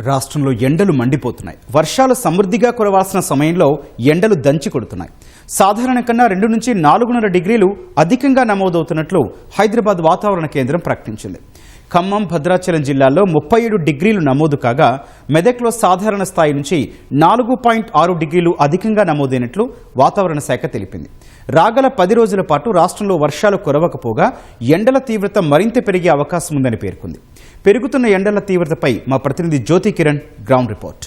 రాష్ట్రంలో ఎండలు మండిపోతున్నాయి. వర్షాలు సమృద్ధిగా కురవాల్సిన సమయంలో ఎండలు దంచి కొడుతున్నాయి. సాధారణ కన్నా 2 నుంచి 4.5 డిగ్రీలు అధికంగా నమోదవుతున్నట్లు హైదరాబాద్ వాతావరణ కేంద్రం ప్రకటించింది. ఖమ్మం, భద్రాచలం జిల్లాల్లో 37 డిగ్రీలు నమోదు కాగా మెదక్లో సాధారణ స్థాయి నుంచి 4.6 డిగ్రీలు అధికంగా నమోదైనట్లు వాతావరణ శాఖ తెలిపింది. రాగల 10 రోజుల పాటు రాష్ట్రంలో వర్షాలు కురవకపోగా ఎండల తీవ్రత మరింత పెరిగే అవకాశం ఉందని పేర్కొంది. పెరుగుతున్న ఎండల తీవ్రతపై మా ప్రతినిధి Jyothi Kiran ground report.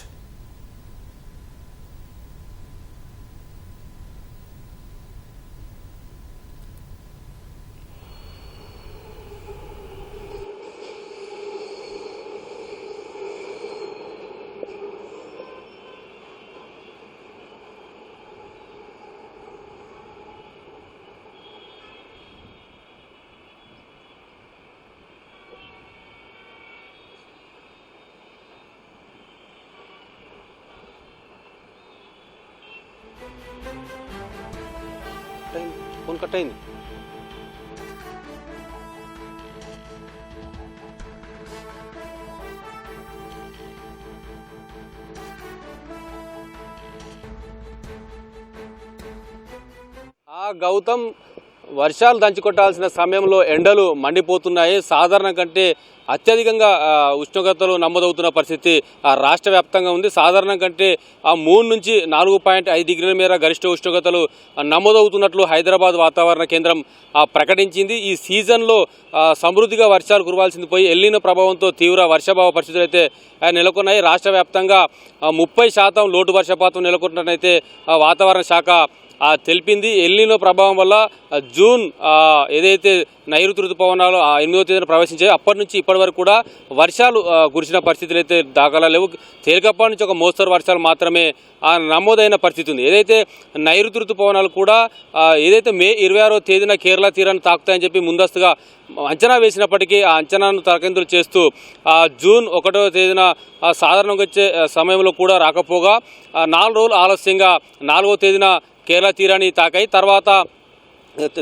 Phone कटाయింది. గౌతమ్, వర్షాలు దంచుకొట్టాల్సిన సమయంలో ఎండలు మండిపోతున్నాయి. సాధారణ కంటే అత్యధికంగా ఉష్ణోగ్రతలు నమోదవుతున్న పరిస్థితి రాష్ట్ర వ్యాప్తంగా ఉంది. సాధారణ కంటే 3 నుంచి 4.5 డిగ్రీల మేర గరిష్ట ఉష్ణోగ్రతలు నమోదవుతున్నట్లు హైదరాబాద్ వాతావరణ కేంద్రం ప్రకటించింది. ఈ సీజన్లో సమృద్ధిగా వర్షాలు కురవాల్సింది పోయి ఎల్నినో ప్రభావంతో తీవ్ర వర్షాభావ పరిస్థితులు అయితే నెలకొన్నాయి. రాష్ట్ర వ్యాప్తంగా 30% లోటు వర్షపాతం నెలకొన్నట్లయితే వాతావరణ శాఖ తెలిపింది. ఎల్నినో ప్రభావం వల్ల జూన్ ఏదైతే నైరుతి ఋతుపవనాలు 8వ తేదీన ప్రవేశించాయి అప్పటి నుంచి ఇప్పటి వరకు కూడా వర్షాలు కురిసిన పరిస్థితులు అయితే దాఖలా లేవు. తేలికపాటి నుంచి ఒక మోస్తరు వర్షాలు మాత్రమే నమోదైన పరిస్థితి ఉంది. ఏదైతే నైరుతి ఋతుపవనాలు కూడా ఏదైతే మే 26వ తేదీన కేరళ తీరాన్ని తాకుతాయని చెప్పి ముందస్తుగా అంచనా వేసినప్పటికీ ఆ అంచనాను తలకిందులు చేస్తూ జూన్ 1వ తేదీన సాధారణంగా వచ్చే సమయంలో కూడా రాకపోగా 4 రోజులు ఆలస్యంగా 4వ తేదీన కేరళ తీరాన్ని తాకాయి. తర్వాత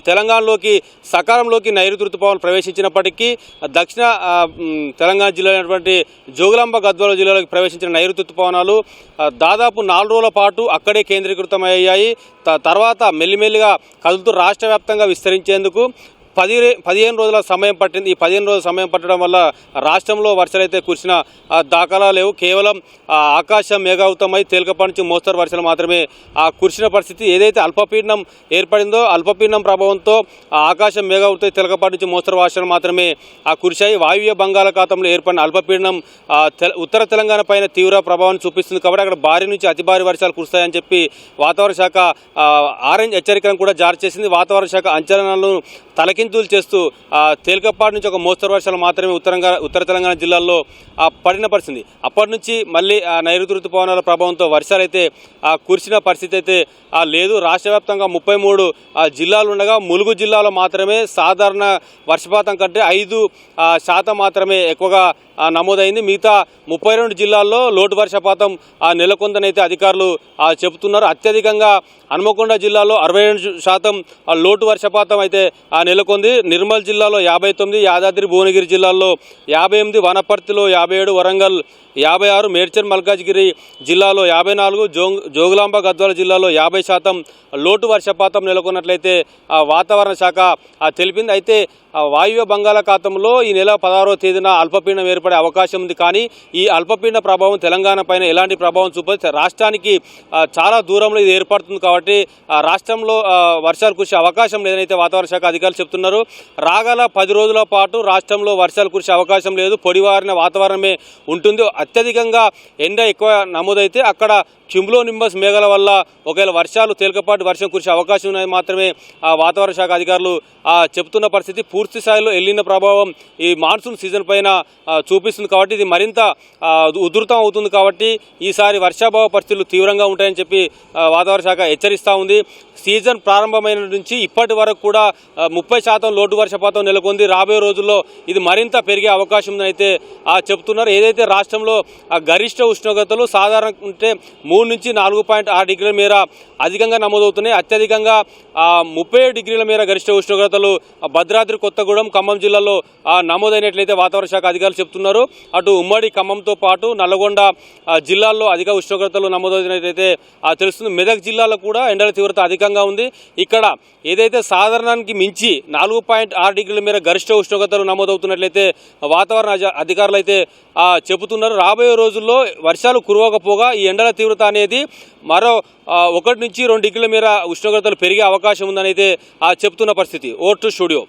తెలంగాణలోకి సకాలంలోకి నైరుతి ఋతుపవనాలు ప్రవేశించినప్పటికీ దక్షిణ తెలంగాణ జిల్లా అయినటువంటి జోగులాంబ గద్వాల జిల్లాలోకి ప్రవేశించిన నైరుతి ఋతుపవనాలు దాదాపు 4 రోజుల పాటు అక్కడే కేంద్రీకృతమయ్యాయి. తర్వాత మెల్లిమెల్లిగా కదులుతూ రాష్ట్ర వ్యాప్తంగా విస్తరించేందుకు 15 రోజుల సమయం పట్టింది. ఈ 15 రోజుల సమయం పట్టడం వల్ల రాష్ట్రంలో వర్షాలు అయితే కురిసిన దాఖలా లేవు. కేవలం ఆకాశం మేఘావృతమై తేలికపాటి నుంచి మోస్తరు వర్షాలు మాత్రమే కురిసిన పరిస్థితి. ఏదైతే అల్పపీడనం ఏర్పడిందో అల్పపీడనం ప్రభావంతో ఆకాశం మేఘావృతమై తేలికపాటి నుంచి మోస్తరు వర్షాలు మాత్రమే కురిశాయి. వాయువ్య బంగాళాఖాతంలో ఏర్పడిన అల్పపీడనం ఉత్తర తెలంగాణ పైన తీవ్ర ప్రభావాన్ని చూపిస్తుంది కాబట్టి అక్కడ భారీ నుంచి అతి భారీ వర్షాలు కురుస్తాయని చెప్పి వాతావరణ శాఖ ఆరెంజ్ హెచ్చరికలను కూడా జారీ చేసింది. వాతావరణ శాఖ అంచనాలను తలకిందులు చేస్తూ తేలికపాటి నుంచి ఒక మోస్తరు వర్షాలు మాత్రమే ఉత్తర తెలంగాణ జిల్లాల్లో పడిన పరిస్థితి. అప్పటి నుంచి మళ్ళీ నైరుతి ఋతుపవనాల ప్రభావంతో వర్షాలు అయితే కురిసిన పరిస్థితి అయితే లేదు. రాష్ట్ర వ్యాప్తంగా 33 జిల్లాలు ఉండగా ములుగు జిల్లాలో మాత్రమే సాధారణ వర్షపాతం కంటే 5% మాత్రమే ఎక్కువగా నమోదైంది. మిగతా 32 జిల్లాల్లో లోటు వర్షపాతం నెలకొందని అయితే అధికారులు చెబుతున్నారు. అత్యధికంగా హన్మకొండ జిల్లాలో 62% లోటు వర్షపాతం అయితే నెలకొంది. నిర్మల్ జిల్లాలో 59, యాదాద్రి భువనగిరి జిల్లాల్లో 58, వనపర్తిలో 57, వరంగల్ 56, మేడ్చల్ మల్కాజ్గిరి జిల్లాలో 54, జోగులాంబ గద్వాల జిల్లాలో 50% లోటు వర్షపాతం నెలకొన్నట్లయితే వాతావరణ శాఖ తెలిపింది. అయితే వాయువ్య బంగాళాఖాతంలో ఈ నెల 16వ తేదీన అల్పపీడనం ఏర్పడే అవకాశం ఉంది. కానీ ఈ అల్పపీడన ప్రభావం తెలంగాణ పైన ఎలాంటి ప్రభావం చూపదు. రాష్ట్రానికి చాలా దూరంలో ఇది ఏర్పడుతుంది కాబట్టి రాష్ట్రంలో వర్షాలు కురిసే అవకాశం లేదని అయితే వాతావరణ శాఖ అధికారులు చెప్తున్నారు. రాగల 10 రోజుల పాటు రాష్ట్రంలో వర్షాలు కురిసే అవకాశం లేదు. పొడివారిన వాతావరణమే ఉంటుంది. అత్యధికంగా ఎండ ఎక్కువ నమోదైతే అక్కడ క్యుములో నింబస్ మేఘాల వల్ల ఒకవేళ వర్షాలు తేలికపాటి వర్షం కురిసే అవకాశం ఉన్నది మాత్రమే వాతావరణ శాఖ అధికారులు చెబుతున్న పరిస్థితి. పూర్తి స్థాయిలో ఎల్నినో ప్రభావం ఈ మాన్సూన్ సీజన్ పైన చూపిస్తుంది కాబట్టి ఇది మరింత ఉధృతం అవుతుంది. కాబట్టి ఈసారి వర్షాభావ పరిస్థితులు తీవ్రంగా ఉంటాయని చెప్పి వాతావరణ శాఖ హెచ్చరిస్తూ ఉంది. సీజన్ ప్రారంభమైన నుంచి ఇప్పటి వరకు కూడా 30% లోటు వర్షపాతం నెలకొంది. రాబోయే రోజుల్లో ఇది మరింత పెరిగే అవకాశం ఉందని అయితే చెబుతున్నారు. ఏదైతే రాష్ట్రంలో గరిష్ట ఉష్ణోగ్రతలు సాధారణ ఉంటే 3 నుంచి 4.6 డిగ్రీల మేర అధికంగా నమోదవుతున్నాయి. అత్యధికంగా 37 డిగ్రీల మేర గరిష్ట ఉష్ణోగ్రతలు భద్రాద్రి కొత్తగూడెం, ఖమ్మం జిల్లాలో నమోదైనట్లయితే వాతావరణ శాఖ అధికారులు చెప్తున్నారు. అటు ఉమ్మడి ఖమ్మంతో పాటు నల్లగొండ జిల్లాల్లో అధిక ఉష్ణోగ్రతలు నమోదైనట్లయితే తెలుస్తుంది. మెదక్ జిల్లాలో కూడా ఎండల తీవ్రత అధికంగా ఉంది. ఇక్కడ ఏదైతే సాధారణానికి మించి 4.6 డిగ్రీల మేర గరిష్ట ఉష్ణోగ్రతలు నమోదవుతున్నట్లయితే వాతావరణ అధికారులు అయితే చెబుతున్నారు. రాబోయే రోజుల్లో వర్షాలు కురవకపోగా ఈ ఎండల తీవ్రత అనేది మరో 1 నుంచి 2 డిగ్రీల మేర ఉష్ణోగ్రతలు పెరిగే అవకాశం ఉందని అయితే చెప్తున్న పరిస్థితి. Over to studio.